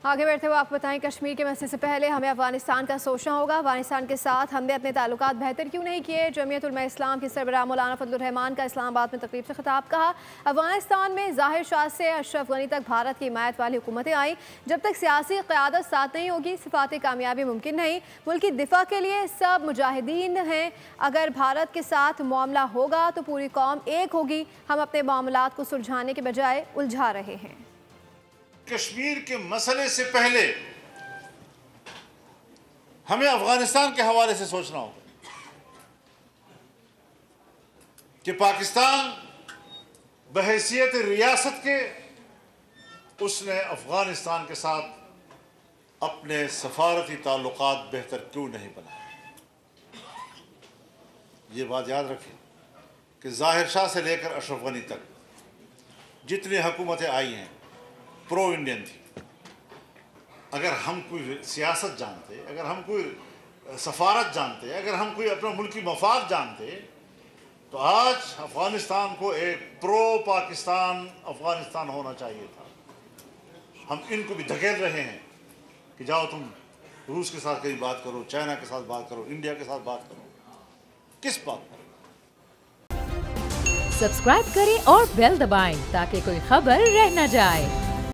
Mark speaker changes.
Speaker 1: आगे बढ़ते हुए आपको बताएं, कश्मीर के मसले से पहले हमें अफगानिस्तान का सोचना होगा। अफगानिस्तान के साथ हमने अपने ताल्लुकात बेहतर क्यों नहीं किए? जमीयत उलमा इस्लाम के सरबराह मौलाना फजलुर रहमान का इस्लामाबाद में तकरीब से खिताब। कहा, अफगानिस्तान में ज़ाहिर शाह से अशरफ गनी तक भारत की हिमायत वाली हुकूमतें आई। जब तक सियासी क़यादत साथ नहीं होगी, सिफाती कामयाबी मुमकिन नहीं। मुल्क की दिफा के लिए सब मुजाहिदीन हैं। अगर भारत के साथ मामला होगा तो पूरी कौम एक होगी। हम अपने मामलात को सुलझाने के बजाय उलझा रहे हैं।
Speaker 2: कश्मीर के मसले से पहले हमें अफगानिस्तान के हवाले से सोचना होगा कि पाकिस्तान बहैसियत रियासत के उसने अफगानिस्तान के साथ अपने सफारती ताल्लुकात बेहतर क्यों नहीं बनाए। ये बात याद रखें कि ज़ाहिर शाह से लेकर अशरफ गनी तक जितनी हुकूमतें आई हैं प्रो इंडियन थी। अगर हम कोई सियासत जानते, अगर हम कोई सफारत जानते, अगर हम कोई अपना मुल्की मफाद जानते, तो आज अफगानिस्तान को एक प्रो पाकिस्तान अफगानिस्तान होना चाहिए था। हम इनको भी धकेल रहे हैं कि जाओ तुम रूस के साथ कहीं बात करो, चाइना के साथ बात करो, इंडिया के साथ बात करो। किस बात पर?
Speaker 3: सब्सक्राइब करें और बेल दबाएं ताकि कोई खबर रह न जाए।